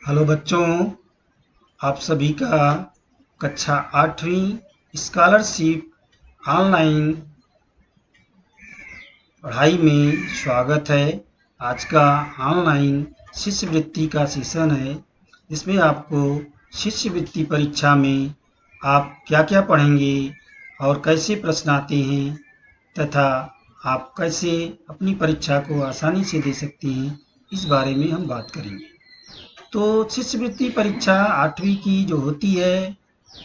Hello बच्चों, आप सभी का कक्षा 8वीं स्कॉलरशिप ऑनलाइन पढ़ाई में स्वागत है। आज का ऑनलाइन शिष्यवृत्ति का सेशन है, जिसमें आपको शिष्यवृत्ति परीक्षा में आप क्या क्या पढ़ेंगे और कैसे प्रश्न आते हैं तथा आप कैसे अपनी परीक्षा को आसानी से दे सकते हैं, इस बारे में हम बात करेंगे। तो शिष्यवृत्ति परीक्षा 8वीं की जो होती है,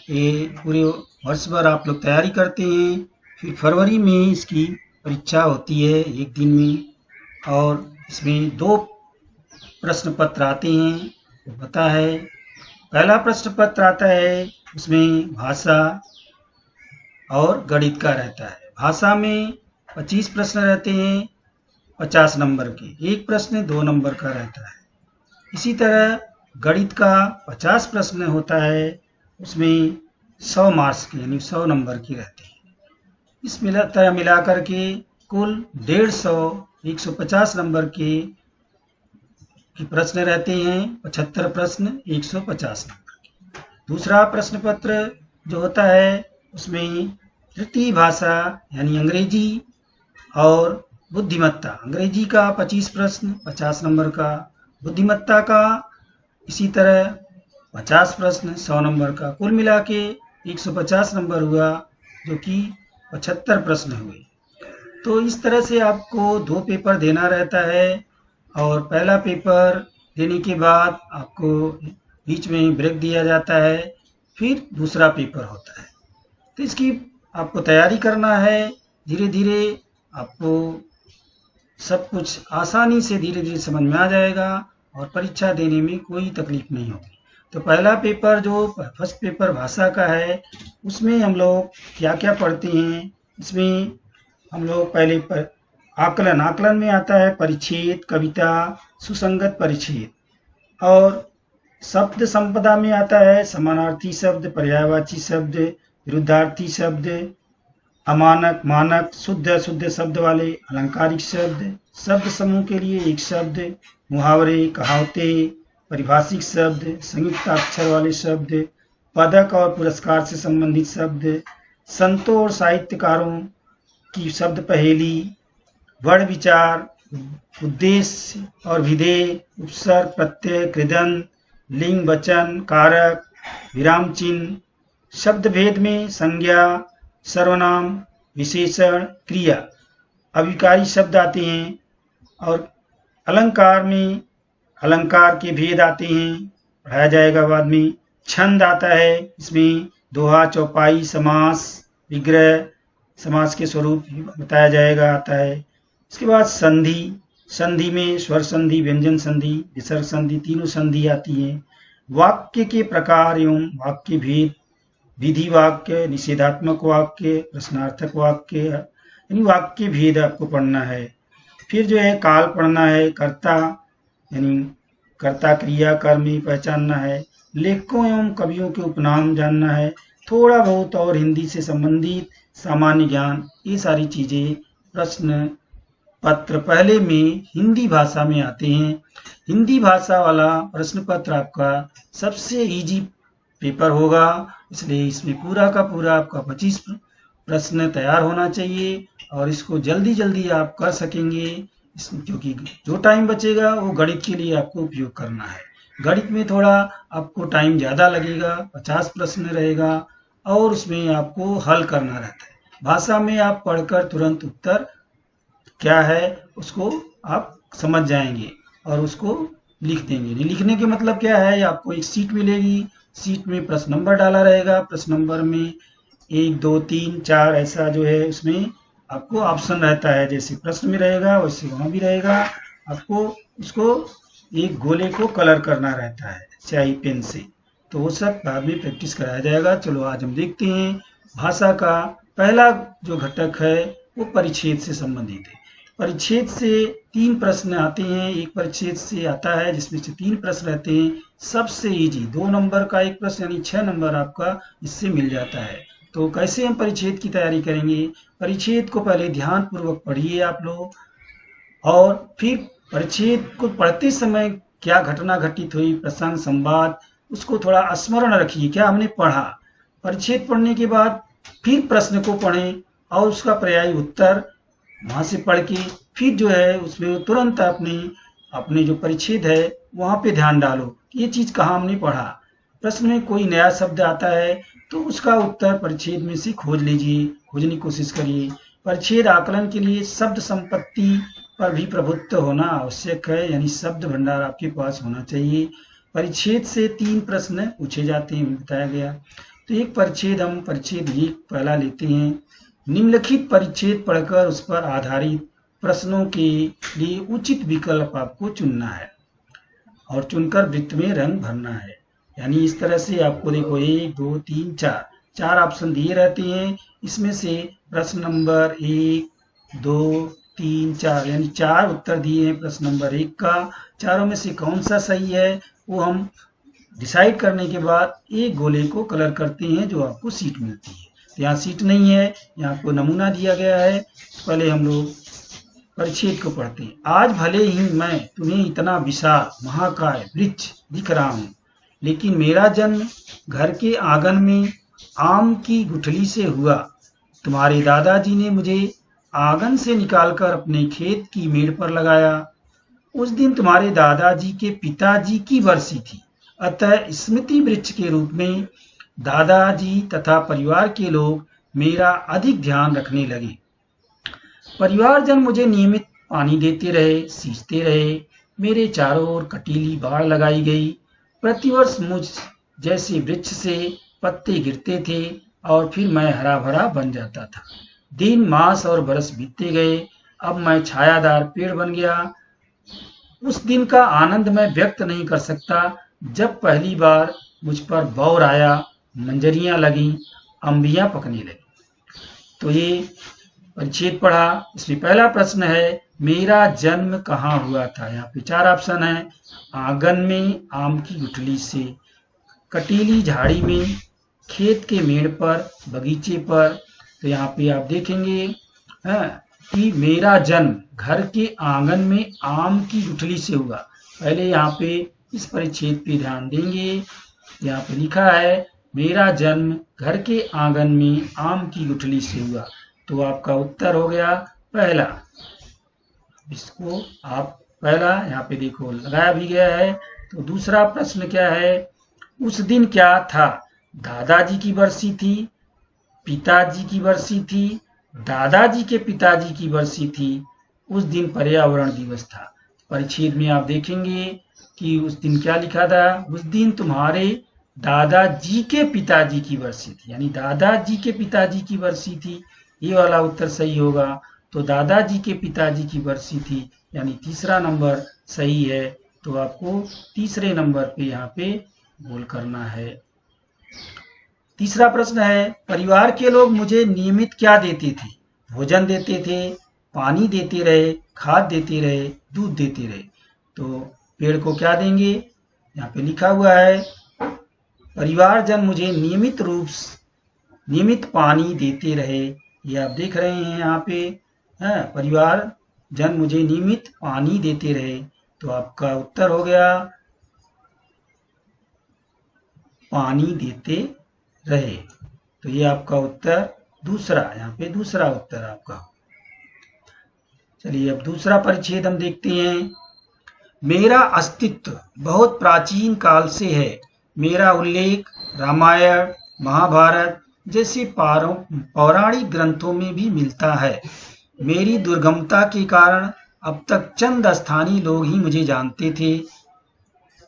ये पूरे वर्ष भर आप लोग तैयारी करते हैं। फिर फरवरी में इसकी परीक्षा होती है 1 दिन में, और इसमें 2 प्रश्न पत्र आते हैं। तो पता है, पहला प्रश्न पत्र आता है, उसमें भाषा और गणित का रहता है। भाषा में 25 प्रश्न रहते हैं 50 नंबर के, एक प्रश्न 2 नंबर का रहता है। इसी तरह गणित का 50 प्रश्न होता है, उसमें 100 मार्क्स के यानी 100 नंबर की रहते हैं। इस तरह मिला करके कुल 150 150 नंबर के प्रश्न रहते हैं। 75 प्रश्न 150 नंबर के। दूसरा प्रश्न पत्र जो होता है, उसमें तृतीय भाषा यानी अंग्रेजी और बुद्धिमत्ता। अंग्रेजी का 25 प्रश्न 50 नंबर का, बुद्धिमत्ता का इसी तरह 50 प्रश्न 100 नंबर का, कुल मिला के 150 नंबर हुआ, जो कि 75 प्रश्न हुए। तो इस तरह से आपको 2 पेपर देना रहता है, और पहला पेपर देने के बाद आपको बीच में ब्रेक दिया जाता है, फिर दूसरा पेपर होता है। तो इसकी आपको तैयारी करना है। धीरे धीरे आपको सब कुछ आसानी से धीरे धीरे समझ में आ जाएगा और परीक्षा देने में कोई तकलीफ नहीं होगी। तो पहला पेपर जो फर्स्ट पेपर भाषा का है, उसमें हम लोग क्या क्या पढ़ते हैं। इसमें हम लोग पहले आकलन में आता है परिच्छेद, कविता, सुसंगत परिच्छेद, और शब्द संपदा में आता है समानार्थी शब्द, पर्यायवाची शब्द, विरुद्धार्थी शब्द, अमानक, मानक, शुद्ध अशुद्ध शब्द वाले अलंकारिक शब्द, शब्द समूह के लिए एक शब्द, मुहावरे, कहावतें, परिभाषिक शब्द, संयुक्ताक्षर वाले शब्द, पदक और पुरस्कार से संबंधित शब्द, संतों और साहित्यकारों की शब्द पहेली, वर्ण विचार, उद्देश्य और विधेय, उपसर्ग, प्रत्यय, कृदंत, लिंग, वचन, कारक, विराम चिन्ह, शब्द भेद में संज्ञा, सर्वनाम, विशेषण, क्रिया, अविकारी शब्द आते हैं, और अलंकार में अलंकार के भेद आते हैं, पढ़ाया जाएगा बाद में। छंद आता है, इसमें दोहा, चौपाई, समास, विग्रह, समास के स्वरूप बताया जाएगा, आता है। इसके बाद संधि में स्वर संधि, व्यंजन संधि, विसर्ग संधि, तीनों संधि आती हैं। वाक्य के प्रकार एवं वाक्य भेद, विधि वाक्य, निषेधात्मक वाक्य, प्रश्नार्थक वाक्य, यानी वाक्य भेद आपको पढ़ना है। फिर जो है काल पढ़ना है, कर्ता यानी कर्ता क्रिया कर्म पहचानना है, लेखकों एवं कवियों के उपनाम जानना है, थोड़ा बहुत और हिंदी से संबंधित सामान्य ज्ञान, ये सारी चीजें प्रश्न पत्र पहले में हिंदी भाषा में आते हैं। हिंदी भाषा वाला प्रश्न पत्र आपका सबसे इजी पेपर होगा, इसलिए इसमें पूरा का पूरा आपका 25 प्रश्न तैयार होना चाहिए, और इसको जल्दी जल्दी आप कर सकेंगे, क्योंकि जो टाइम बचेगा वो गणित के लिए आपको उपयोग करना है। गणित में थोड़ा आपको टाइम ज़्यादा लगेगा, 50 प्रश्न रहेगा, और उसमें आपको हल करना रहता है। भाषा में आप पढ़कर तुरंत उत्तर क्या है उसको आप समझ जाएंगे और उसको लिख देंगे। लिखने के मतलब क्या है, आपको एक शीट मिलेगी, शीट में प्रश्न नंबर डाला रहेगा, प्रश्न नंबर में 1 2 3 4 ऐसा जो है उसमें आपको ऑप्शन रहता है, जैसे प्रश्न में रहेगा वैसे वहाँ भी रहेगा। आपको उसको एक गोले को कलर करना रहता है स्याही पेन से, तो वो सब बाद में प्रैक्टिस कराया जाएगा। चलो आज हम देखते हैं भाषा का पहला जो घटक है वो परिच्छेद से संबंधित है। परिच्छेद से 3 प्रश्न आते हैं, एक परिच्छेद से आता है जिसमें से 3 प्रश्न रहते हैं। सबसे इजी 2 नंबर का एक प्रश्न यानी 6 नंबर आपका इससे मिल जाता है। तो कैसे हम परिच्छेद की तैयारी करेंगे, परिच्छेद को पहले ध्यान पूर्वक पढ़िए आप लोग, और फिर परिच्छेद को पढ़ते समय क्या घटना घटित हुई, प्रसंग, संवाद, उसको थोड़ा स्मरण रखिए, क्या हमने पढ़ा। परिच्छेद पढ़ने के बाद फिर प्रश्न को पढ़ें और उसका पर्यायी उत्तर वहां से पढ़ के फिर जो है उसमें तुरंत अपने जो परिच्छेद है वहां पे ध्यान डालो कि ये चीज कहाँ हमने पढ़ा। प्रश्न में कोई नया शब्द आता है तो उसका उत्तर परिच्छेद में से खोज लीजिए, खोजने की कोशिश करिए। परिच्छेद आकलन के लिए शब्द संपत्ति पर भी प्रभुत्व होना आवश्यक है, यानी शब्द भंडार आपके पास होना चाहिए। परिच्छेद से 3 प्रश्न पूछे जाते हैं, बताया गया। तो एक परिच्छेद हम परिच्छेद 1 पहला लेते हैं। निम्नलिखित परिच्छेद पढ़कर उस पर आधारित प्रश्नों के लिए उचित विकल्प आपको चुनना है और चुनकर वृत्त में रंग भरना है। यानी इस तरह से आपको देखो 1, 2, 3, 4 ऑप्शन दिए रहते हैं। इसमें से प्रश्न नंबर 1, 2, 3, 4 यानी 4 उत्तर दिए हैं प्रश्न नंबर 1 का। चारों में से कौन सा सही है वो हम डिसाइड करने के बाद एक गोले को कलर करते हैं जो आपको सीट मिलती है। तो यहाँ सीट नहीं है, यहाँ आपको नमूना दिया गया है। पहले हम लोग परिच्छेद को पढ़ते हैं। आज भले ही मैं तुम्हें इतना विशाल महाकाय वृक्ष दिख रहा हूँ, लेकिन मेरा जन्म घर के आंगन में आम की गुठली से हुआ। तुम्हारे दादाजी ने मुझे आंगन से निकालकर अपने खेत की मेड़ पर लगाया। उस दिन तुम्हारे दादाजी के पिताजी की बरसी थी, अतः स्मृति वृक्ष के रूप में दादाजी तथा परिवार के लोग मेरा अधिक ध्यान रखने लगे। परिवारजन मुझे नियमित पानी देते रहे, सींचते रहे। मेरे चारों ओर कटीली बाड़ लगाई गई। प्रतिवर्ष मुझ जैसे वृक्ष से पत्ते गिरते थे और फिर मैं हरा भरा बन जाता था। दिन, मास और बरस बीतते गए। अब मैं छायादार पेड़ बन गया। उस दिन का आनंद मैं व्यक्त नहीं कर सकता जब पहली बार मुझ पर बौर आया, मंजरियां लगीं, अंबियां पकने लगी। तो ये परिच्छेद पढ़ा। इसमें पहला प्रश्न है मेरा जन्म कहाँ हुआ था। यहाँ पे 4 ऑप्शन है। आंगन में, आम की गुठली से, कटीली झाड़ी में, खेत के मेड़ पर, बगीचे पर। तो यहाँ पे आप देखेंगे कि मेरा जन्म घर के आंगन में आम की गुठली से हुआ। पहले यहाँ पे इस परिच्छेद पे ध्यान देंगे। यहाँ पे लिखा है मेरा जन्म घर के आंगन में आम की गुठली से हुआ। तो आपका उत्तर हो गया पहला। इसको आप पहला यहाँ पे देखो लगाया भी गया है। तो दूसरा प्रश्न क्या है, उस दिन क्या था। दादाजी की बरसी थी, पिताजी की बरसी थी, दादाजी के पिताजी की बरसी थी। उस दिन पर्यावरण दिवस था। परिच्छेद में आप देखेंगे कि उस दिन क्या लिखा था, उस दिन तुम्हारे दादाजी के पिताजी की बरसी थी, यानी दादाजी के पिताजी की बरसी थी। ये वाला उत्तर सही होगा। तो दादाजी के पिताजी की बरसी थी, यानी तीसरा नंबर सही है। तो आपको तीसरे नंबर पे यहाँ पे गोल करना है। तीसरा प्रश्न है परिवार के लोग मुझे नियमित क्या देते थे। भोजन देते थे, पानी देते रहे, खाद देते रहे, दूध देते रहे। तो पेड़ को क्या देंगे, यहाँ पे लिखा हुआ है परिवारजन मुझे नियमित पानी देते रहे। ये आप देख रहे हैं यहाँ पे परिवारजन मुझे नियमित पानी देते रहे। तो आपका उत्तर हो गया पानी देते रहे। तो ये आपका उत्तर दूसरा, यहाँ पे दूसरा उत्तर आपका। चलिए अब दूसरा परिच्छेद हम देखते हैं। मेरा अस्तित्व बहुत प्राचीन काल से है। मेरा उल्लेख रामायण, महाभारत जैसे पौराणिक ग्रंथों में भी मिलता है। मेरी दुर्गमता के कारण अब तक चंद स्थानीय लोग ही मुझे जानते थे।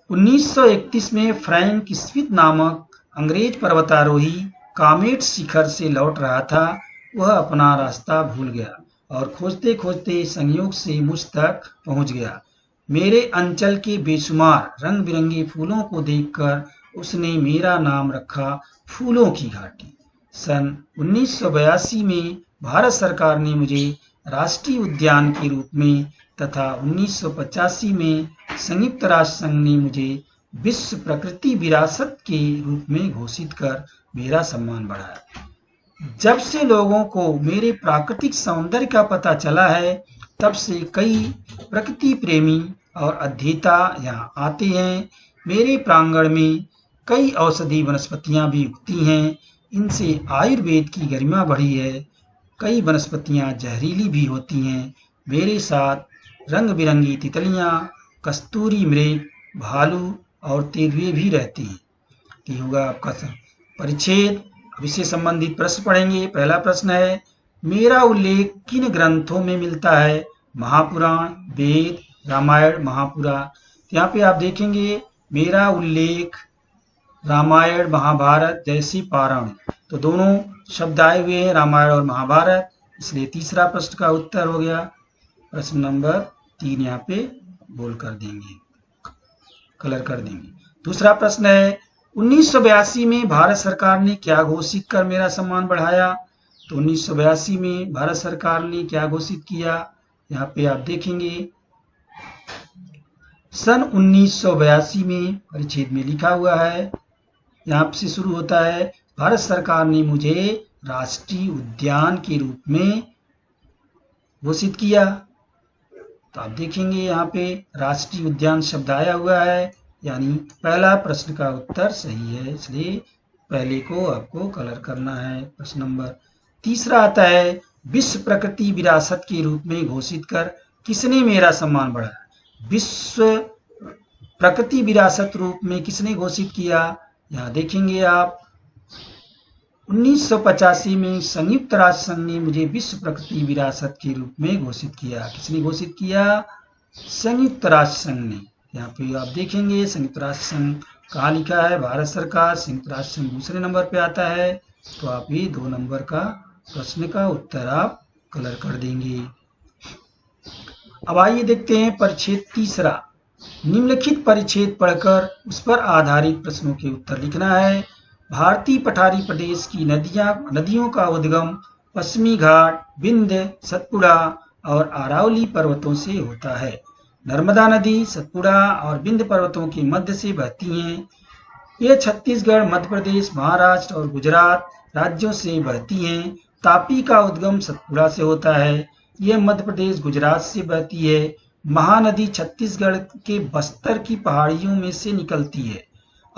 1931 में फ्रैंक स्मिथ नामक अंग्रेज पर्वतारोही कामेट शिखर से लौट रहा था। वह अपना रास्ता भूल गया और खोजते खोजते संयोग से मुझ तक पहुंच गया। मेरे अंचल के बेशुमार रंग बिरंगे फूलों को देखकर उसने मेरा नाम रखा फूलों की घाटी। सन 1982 में भारत सरकार ने मुझे राष्ट्रीय उद्यान के रूप में तथा 1985 में संयुक्त राष्ट्र संघ ने मुझे विश्व प्रकृति विरासत के रूप में घोषित कर मेरा सम्मान बढ़ाया। जब से लोगों को मेरे प्राकृतिक सौंदर्य का पता चला है, तब से कई प्रकृति प्रेमी और अध्येता यहाँ आते हैं। मेरे प्रांगण में कई औषधि वनस्पतियां भी उगती हैं, इनसे आयुर्वेद की गरिमा बढ़ी है। कई वनस्पतियां जहरीली भी होती हैं। मेरे साथ रंग बिरंगी तितलियां, कस्तूरी मृग, भालू और तेंदुए भी रहते हैं। ये होगा आपका परिच्छेद। अब इससे संबंधित प्रश्न पढ़ेंगे। पहला प्रश्न है, मेरा उल्लेख किन ग्रंथों में मिलता है? महापुराण, वेद, रामायण, महापुराण। यहाँ पे आप देखेंगे मेरा उल्लेख रामायण, महाभारत जैसी पारायण, तो दोनों शब्द आए हुए हैं रामायण और महाभारत, इसलिए तीसरा प्रश्न का उत्तर हो गया। प्रश्न नंबर 3 यहाँ पे बोल कर देंगे, कलर कर देंगे। दूसरा प्रश्न है, 1982 में भारत सरकार ने क्या घोषित कर मेरा सम्मान बढ़ाया? तो 1982 में भारत सरकार ने क्या घोषित किया? यहाँ पे आप देखेंगे सन 1982 में परिच्छेद में लिखा हुआ है, यहाँ से शुरू होता है, भारत सरकार ने मुझे राष्ट्रीय उद्यान के रूप में घोषित किया। तो आप देखेंगे यहाँ पे राष्ट्रीय उद्यान शब्द आया हुआ है, यानी पहला प्रश्न का उत्तर सही है, इसलिए पहले को आपको कलर करना है। प्रश्न नंबर तीसरा आता है, विश्व प्रकृति विरासत के रूप में घोषित कर किसने मेरा सम्मान बढ़ाया? विश्व प्रकृति विरासत रूप में किसने घोषित किया? यहाँ देखेंगे आप 1985 में संयुक्त राष्ट्र संघ ने मुझे विश्व प्रकृति विरासत के रूप में घोषित किया। किसने घोषित किया? संयुक्त राष्ट्र संघ ने। यहाँ पे आप देखेंगे संयुक्त राष्ट्र संघ कहाँ लिखा है? भारत सरकार। संयुक्त राष्ट्र संघ दूसरे नंबर पे आता है, तो आप ये 2 नंबर का प्रश्न का उत्तर आप कलर कर देंगे। अब आइए देखते हैं परिच्छेद तीसरा। निम्नलिखित परिच्छेद पढ़कर उस पर आधारित प्रश्नों के उत्तर लिखना है। भारतीय पठारी प्रदेश की नदियों का उद्गम पश्चिमी घाट, विंध्य, सतपुड़ा और अरावली पर्वतों से होता है। नर्मदा नदी सतपुड़ा और विंध्य पर्वतों के मध्य से बहती हैं। ये छत्तीसगढ़, मध्य प्रदेश, महाराष्ट्र और गुजरात राज्यों से बहती हैं। तापी का उद्गम सतपुड़ा से होता है। यह मध्य प्रदेश, गुजरात से बहती है। महानदी छत्तीसगढ़ के बस्तर की पहाड़ियों में से निकलती है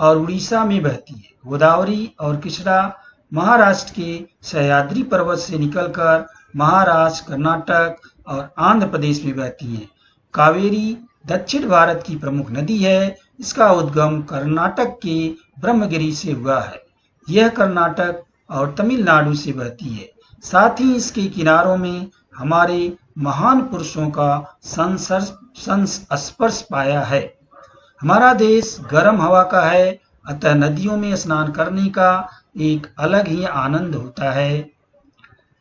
और उड़ीसा में बहती है। गोदावरी और कृष्णा महाराष्ट्र के सह्याद्री पर्वत से निकलकर महाराष्ट्र, कर्नाटक और आंध्र प्रदेश में बहती है। कावेरी दक्षिण भारत की प्रमुख नदी है। इसका उद्गम कर्नाटक के ब्रह्मगिरी से हुआ है। यह कर्नाटक और तमिलनाडु से बहती है। साथ ही इसके किनारों में हमारे महान पुरुषों का संस्पर्श पाया है। हमारा देश गर्म हवा का है, अतः नदियों में स्नान करने का एक अलग ही आनंद होता है।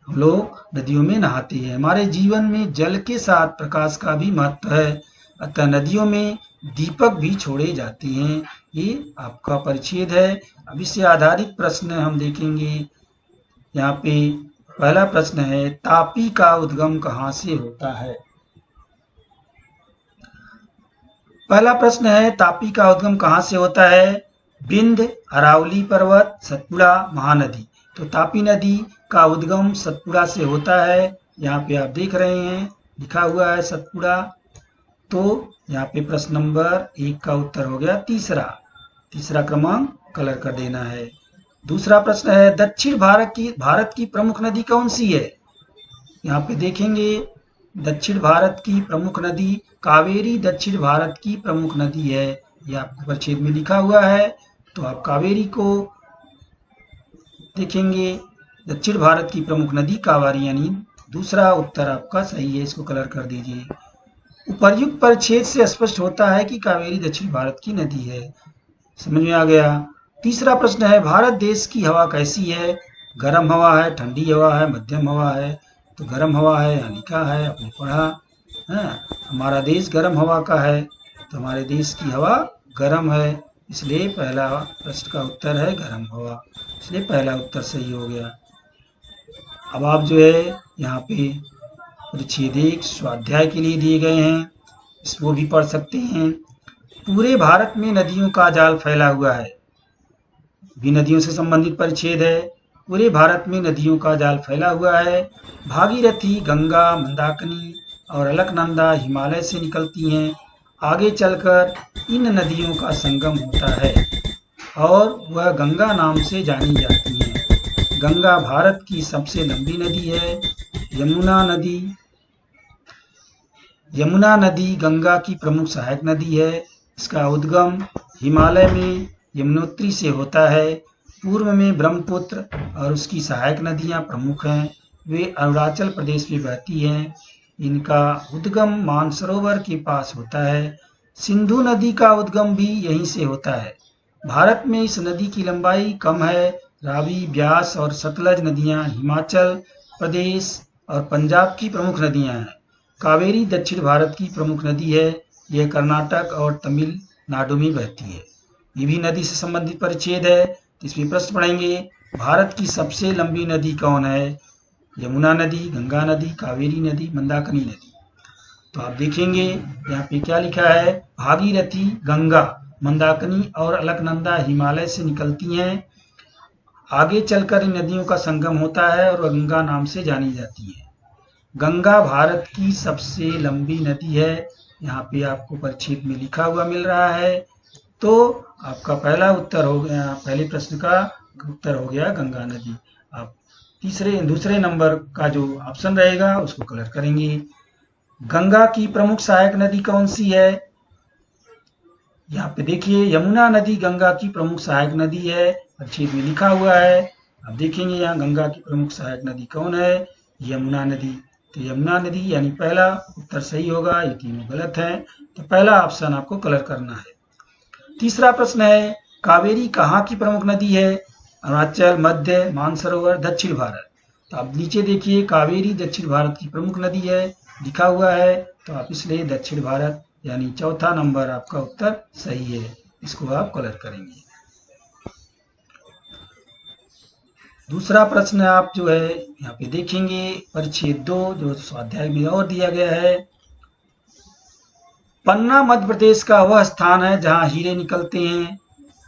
हम लोग नदियों में नहाते हैं। हमारे जीवन में जल के साथ प्रकाश का भी महत्व है, अतः नदियों में दीपक भी छोड़े जाते हैं। ये आपका परिच्छेद है। अब इससे आधारित प्रश्न हम देखेंगे। यहाँ पे पहला प्रश्न है, तापी का उद्गम कहाँ से होता है? पहला प्रश्न है, तापी का उद्गम कहाँ से होता है? विंध्य, अरावली पर्वत, सतपुड़ा, महानदी। तो तापी नदी का उद्गम सतपुड़ा से होता है। यहाँ पे आप देख रहे हैं लिखा हुआ है सतपुड़ा। तो यहाँ पे प्रश्न नंबर 1 का उत्तर हो गया तीसरा क्रमांक कलर कर देना है। दूसरा प्रश्न है, दक्षिण भारत की प्रमुख नदी कौन सी है? यहाँ पे देखेंगे दक्षिण भारत की प्रमुख नदी कावेरी दक्षिण भारत की प्रमुख नदी है। यह आपके परिच्छेद में लिखा हुआ है, तो आप कावेरी को देखेंगे। दक्षिण भारत की प्रमुख नदी कावेरी, यानी दूसरा उत्तर आपका सही है, इसको कलर कर दीजिए। उपर्युक्त परिच्छेद से स्पष्ट होता है कि कावेरी दक्षिण भारत की नदी है। समझ में आ गया। तीसरा प्रश्न है, भारत देश की हवा कैसी है? गर्म हवा है, ठंडी हवा है, मध्यम हवा है? तो गर्म हवा है, यहाँ लिखा है, आपने पढ़ा है। हमारा देश गर्म हवा का है, तो हमारे देश की हवा गर्म है, इसलिए पहला प्रश्न का उत्तर है गर्म हवा, इसलिए पहला उत्तर सही हो गया। अब आप जो है यहाँ पे परिच्छेद 1 स्वाध्याय के लिए दिए गए हैं, इसको भी पढ़ सकते हैं। पूरे भारत में नदियों का जाल फैला हुआ है। भी नदियों से संबंधित परिच्छेद है। पूरे भारत में नदियों का जाल फैला हुआ है। भागीरथी, गंगा, मंदाकिनी और अलकनंदा हिमालय से निकलती हैं। आगे चलकर इन नदियों का संगम होता है और वह गंगा नाम से जानी जाती है। गंगा भारत की सबसे लंबी नदी है। यमुना नदी गंगा की प्रमुख सहायक नदी है। इसका उद्गम हिमालय में यमुनोत्री से होता है। पूर्व में ब्रह्मपुत्र और उसकी सहायक नदियां प्रमुख हैं। वे अरुणाचल प्रदेश में बहती हैं। इनका उद्गम मानसरोवर के पास होता है। सिंधु नदी का उद्गम भी यहीं से होता है। भारत में इस नदी की लंबाई कम है। रावी, ब्यास और सतलज नदियां हिमाचल प्रदेश और पंजाब की प्रमुख नदियां हैं। कावेरी दक्षिण भारत की प्रमुख नदी है। यह कर्नाटक और तमिलनाडु में बहती है। ये भी नदी से संबंधित परिच्छेद है। इसमें प्रश्न पढ़ेंगे, भारत की सबसे लंबी नदी कौन है? यमुना नदी, गंगा नदी, कावेरी नदी, मंदाकिनी नदी। तो आप देखेंगे यहाँ पे क्या लिखा है, भागीरथी, गंगा, मंदाकिनी और अलकनंदा हिमालय से निकलती हैं। आगे चलकर इन नदियों का संगम होता है और गंगा नाम से जानी जाती है। गंगा भारत की सबसे लंबी नदी है। यहाँ पे आपको परिच्छेद में लिखा हुआ मिल रहा है। तो आपका पहला उत्तर हो गया, पहले प्रश्न का उत्तर हो गया गंगा नदी। आप दूसरे नंबर का जो ऑप्शन रहेगा उसको कलर करेंगे। गंगा की प्रमुख सहायक नदी कौन सी है? यहाँ पे देखिए, यमुना नदी गंगा की प्रमुख सहायक नदी है। परिच्छेद में लिखा हुआ है। आप देखेंगे यहाँ गंगा की प्रमुख सहायक नदी कौन है? यमुना नदी। तो यमुना नदी यानी पहला उत्तर सही होगा, ये तीनों गलत हैं। तो पहला ऑप्शन आपको कलर करना है। तीसरा प्रश्न है, कावेरी कहाँ की प्रमुख नदी है? अरुणाचल, मध्य, मानसरोवर, दक्षिण भारत। तो आप नीचे देखिए, कावेरी दक्षिण भारत की प्रमुख नदी है लिखा हुआ है। तो आप इसलिए दक्षिण भारत यानी चौथा नंबर आपका उत्तर सही है। इसको आप कलर करेंगे। दूसरा प्रश्न आप जो है यहाँ पे देखेंगे, परिच्छेद 2 जो स्वाध्याय में और दिया गया है। पन्ना मध्य प्रदेश का वह स्थान है जहां हीरे निकलते हैं।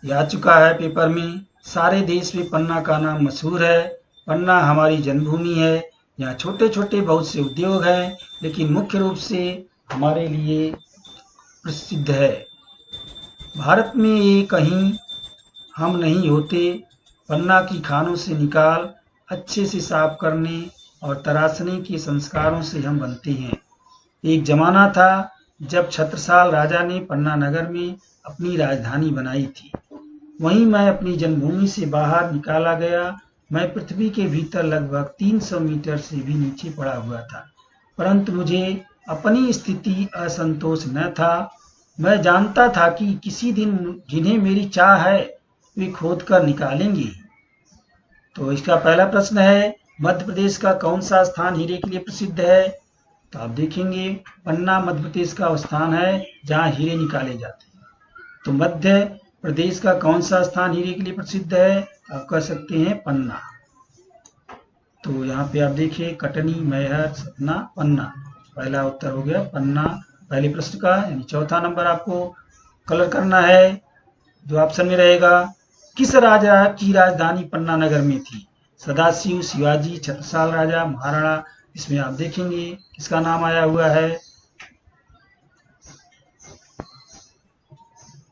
यह आ चुका है पेपर में। सारे देश में पन्ना का नाम मशहूर है। पन्ना हमारी जन्मभूमि है। यहाँ छोटे छोटे बहुत से उद्योग हैं, लेकिन मुख्य रूप से हमारे लिए प्रसिद्ध है। भारत में ये कहीं हम नहीं होते। पन्ना की खानों से निकाल अच्छे से साफ करने और तराशने के संस्कारों से हम बनते हैं। एक जमाना था जब छत्रसाल राजा ने पन्ना नगर में अपनी राजधानी बनाई थी। वहीं मैं अपनी जन्मभूमि से बाहर निकाला गया। मैं पृथ्वी के भीतर लगभग 300 मीटर से भी नीचे पड़ा हुआ था, परंतु मुझे अपनी स्थिति असंतोष न था। मैं जानता था कि किसी दिन जिन्हें मेरी चाह है वे खोद कर निकालेंगे। तो इसका पहला प्रश्न है, मध्य प्रदेश का कौन सा स्थान हीरे के लिए प्रसिद्ध है? तो आप देखेंगे, पन्ना मध्य प्रदेश का स्थान है जहां हीरे निकाले जाते हैं। तो मध्य प्रदेश का कौन सा स्थान हीरे के लिए प्रसिद्ध है? आप कह सकते हैं पन्ना। तो यहाँ पे आप देखिए, कटनी, मैहर, सतना, पन्ना। पहला उत्तर हो गया पन्ना पहले प्रश्न का, यानी चौथा नंबर आपको कलर करना है जो ऑप्शन में रहेगा। किस राजा की राजधानी पन्ना नगर में थी? सदाशिव, शिवाजी, छत्रसाल राजा, महाराणा। इसमें आप देखेंगे किसका नाम आया हुआ है।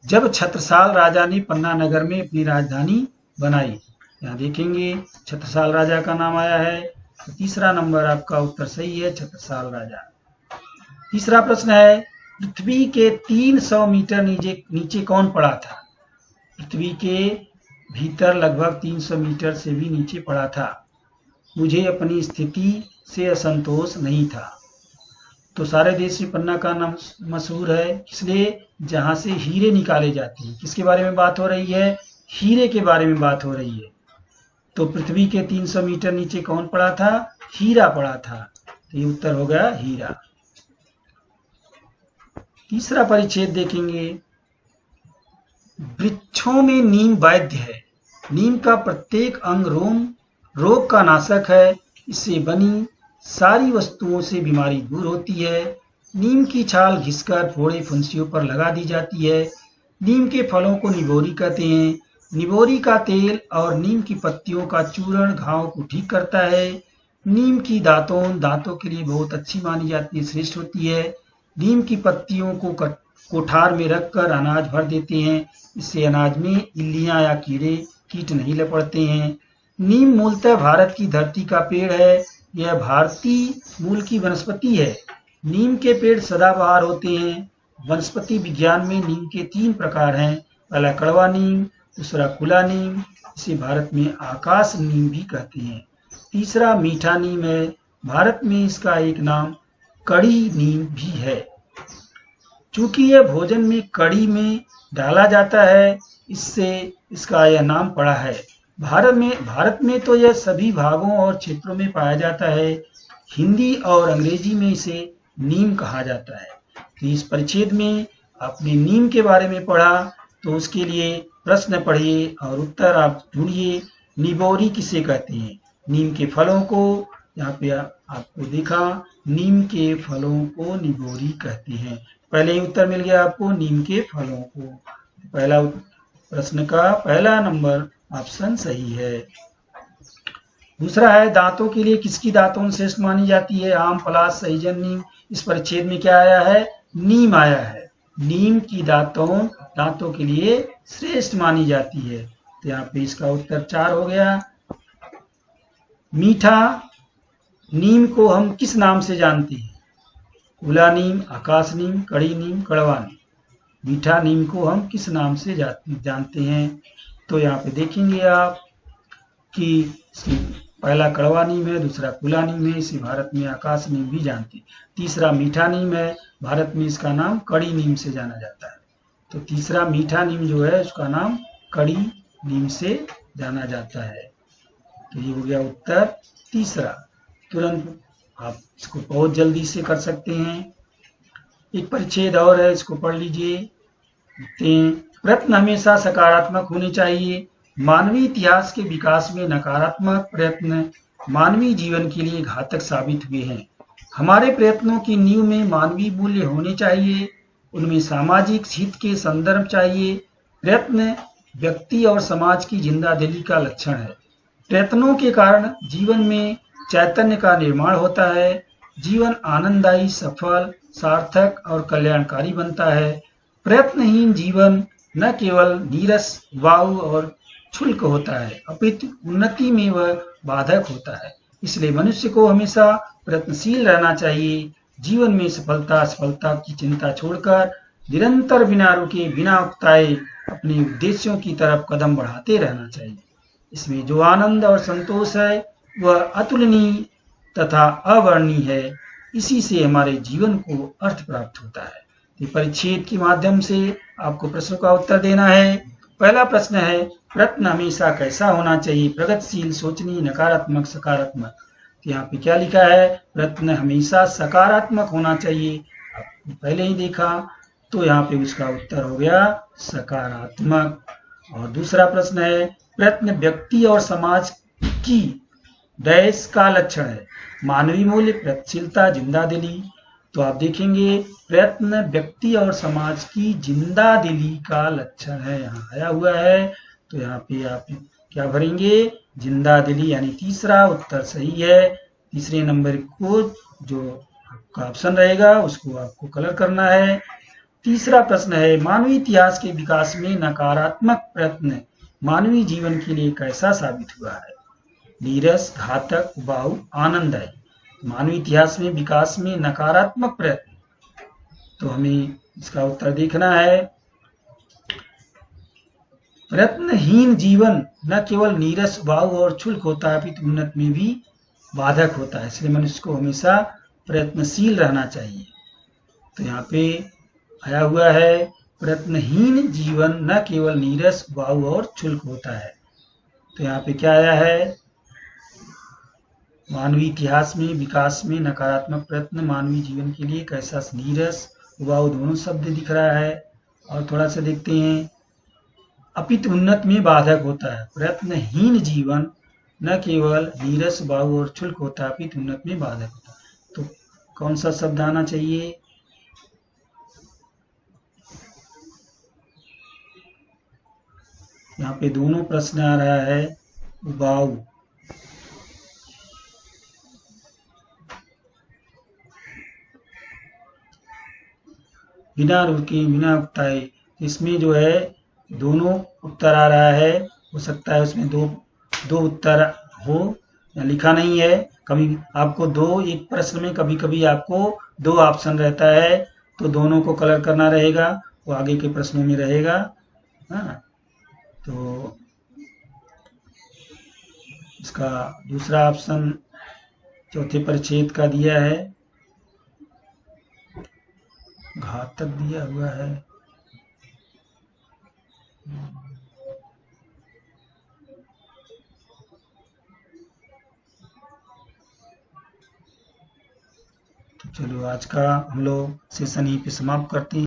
जब छत्रसाल राजा ने पन्ना नगर में अपनी राजधानी बनाई, यहाँ देखेंगे छत्रसाल राजा का नाम आया है। तो तीसरा नंबर आपका उत्तर सही है, छत्रसाल राजा। तीसरा प्रश्न है, पृथ्वी के 300 मीटर नीचे कौन पड़ा था? पृथ्वी के भीतर लगभग 300 मीटर से भी नीचे पड़ा था। मुझे अपनी स्थिति से असंतोष नहीं था। तो सारे देश में पन्ना का नाम मशहूर है, इसलिए जहां से हीरे निकाले जाते हैं। किसके बारे में बात हो रही है? हीरे के बारे में बात हो रही है। तो पृथ्वी के 300 मीटर नीचे कौन पड़ा था? हीरा पड़ा था। तो ये उत्तर हो गया हीरा। तीसरा परिच्छेद देखेंगे, वृक्षों में नीम वैद्य है। नीम का प्रत्येक अंग रोग का नाशक है। इससे बनी सारी वस्तुओं से बीमारी दूर होती है। नीम की छाल घिसकर फोड़े फुंसियों पर लगा दी जाती है। नीम के फलों को निबोरी कहते हैं। निबोरी का तेल और नीम की पत्तियों का चूर्ण घाव को ठीक करता है। नीम की दातों के लिए बहुत अच्छी मानी जाती है, श्रेष्ठ होती है। नीम की पत्तियों को कोठार में रखकर अनाज भर देते हैं। इससे अनाज में इल्लियां या कीड़े कीट नहीं लपड़ते हैं। नीम मूलतः भारत की धरती का पेड़ है। यह भारतीय मूल की वनस्पति है। नीम के पेड़ सदाबहार होते हैं। वनस्पति विज्ञान में नीम के 3 प्रकार हैं। पहला कड़वा नीम, दूसरा खुला नीम, इसे भारत में आकाश नीम भी कहते हैं। तीसरा मीठा नीम है। भारत में इसका एक नाम कड़ी नीम भी है। चूंकि यह भोजन में कड़ी में डाला जाता है, इससे इसका यह नाम पड़ा है। भारत में तो यह सभी भागों और क्षेत्रों में पाया जाता है। हिंदी और अंग्रेजी में इसे नीम कहा जाता है। तो इस परिच्छेद में आपने नीम के बारे में पढ़ा, तो उसके लिए प्रश्न पढ़िए और उत्तर आप ढूंढिए। निबोरी किसे कहते हैं? नीम के फलों को, यहाँ पे आपको देखा, नीम के फलों को निबोरी कहते हैं। पहले ही उत्तर मिल गया आपको, नीम के फलों को। पहला प्रश्न का पहला नंबर ऑप्शन सही है। दूसरा है, दांतों के लिए किसकी दातून श्रेष्ठ मानी जाती है? आम, पलाश, सहजन, नीम। इस परिच्छेद में क्या आया है? नीम आया है। नीम की दातून दांतों के लिए श्रेष्ठ मानी जाती है। तो यहाँ पे इसका उत्तर 4 हो गया। मीठा नीम को हम किस नाम से जानते हैं? खुला नीम, आकाश नीम, कड़ी नीम, कड़वा नीम। मीठा नीम को हम किस नाम से जानते हैं? तो यहाँ पे देखेंगे आप कि पहला कड़वा नीम है, दूसरा खुला नीम है, इसे भारत में आकाश नीम भी जानते हैं। तीसरा मीठा नीम है, भारत में इसका नाम कड़ी नीम से जाना जाता है। तो तीसरा मीठा नीम जो है उसका नाम कड़ी नीम से जाना जाता है। तो ये हो गया उत्तर तीसरा। तुरंत आप इसको बहुत जल्दी से कर सकते हैं। एक परिच्छेद और है, इसको पढ़ लीजिए। प्रयत्न हमेशा सकारात्मक होने चाहिए। मानवीय इतिहास के विकास में नकारात्मक प्रयत्न मानवीय जीवन के लिए घातक साबित हुए हैं। हमारे प्रयत्नों की नींव में मानवीय मूल्य होने चाहिए। उनमें सामाजिक हित के संदर्भ चाहिए। प्रयत्न व्यक्ति और समाज की जिंदादिली का लक्षण है। प्रयत्नों के कारण जीवन में चैतन्य का निर्माण होता है। जीवन आनंददायी, सफल, सार्थक और कल्याणकारी बनता है। प्रयत्नहीन जीवन न केवल नीरस, वायु और क्षुल्क होता है, अपितु उन्नति में वह बाधक होता है। इसलिए मनुष्य को हमेशा प्रयत्नशील रहना चाहिए। जीवन में असफलता की चिंता छोड़कर निरंतर बिना रुके, बिना उकताए अपने उद्देश्यों की तरफ कदम बढ़ाते रहना चाहिए। इसमें जो आनंद और संतोष है वह अतुलनीय तथा अवर्णनीय है। इसी से हमारे जीवन को अर्थ प्राप्त होता है। परिच्छेद के माध्यम से आपको प्रश्नों का उत्तर देना है। पहला प्रश्न है, प्रयत्न हमेशा कैसा होना चाहिए? प्रगतिशील, सोचनीय, नकारात्मक, सकारात्मक। तो यहाँ पे क्या लिखा है? प्रयत्न हमेशा सकारात्मक होना चाहिए। आपने पहले ही देखा, तो यहाँ पे उसका उत्तर हो गया सकारात्मक। और दूसरा प्रश्न है, प्रयत्न व्यक्ति और समाज की डैश का लक्षण है? मानवीय मूल्य, प्रयत्नशीलता, जिंदादिली। तो आप देखेंगे प्रयत्न व्यक्ति और समाज की जिंदादिली का लक्षण है, यहाँ आया हुआ है। तो यहाँ पे आप क्या भरेंगे? जिंदादिली, यानी तीसरा उत्तर सही है। तीसरे नंबर को जो आपका ऑप्शन रहेगा उसको आपको कलर करना है। तीसरा प्रश्न है, मानवीय इतिहास के विकास में नकारात्मक प्रयत्न मानवीय जीवन के लिए कैसा साबित हुआ है? नीरस, घातक, उबाऊ, आनंददायी। मानवीय इतिहास में विकास में नकारात्मक प्रयत्न, तो हमें इसका उत्तर देखना है। प्रयत्नहीन जीवन न केवल नीरस, उबाऊ और क्षुल्क होता है, अपितु उन्नति में भी बाधक होता है। इसलिए मनुष्य को हमेशा प्रयत्नशील रहना चाहिए। तो यहाँ पे आया हुआ है, प्रयत्नहीन जीवन न केवल नीरस, उबाऊ और क्षुल्क होता है। तो यहाँ पे क्या आया है? मानवीय इतिहास में विकास में नकारात्मक प्रयत्न मानवीय जीवन के लिए कैसा? नीरस, उबाऊ दोनों शब्द दिख रहा है। और थोड़ा सा देखते हैं, अपितु उन्नति में बाधक होता है। प्रयत्नहीन जीवन न केवल नीरस, उबाऊ और क्षुल्क होता है, अपितु उन्नति में बाधक होता है। तो कौन सा शब्द आना चाहिए? यहाँ पे दोनों प्रश्न आ रहा है, उबाऊ। बिना रुके बिना उकताए। इसमें जो है दोनों उत्तर आ रहा है, हो सकता है उसमें दो उत्तर हो, या लिखा नहीं है। कभी आपको एक प्रश्न में कभी कभी आपको 2 ऑप्शन रहता है, तो दोनों को कलर करना रहेगा, वो आगे के प्रश्नों में रहेगा। हाँ, तो इसका दूसरा ऑप्शन चौथे परिच्छेद का दिया है, घातक दिया हुआ है। तो चलो आज का हम लोग सेशन यहीं पे समाप्त करते हैं।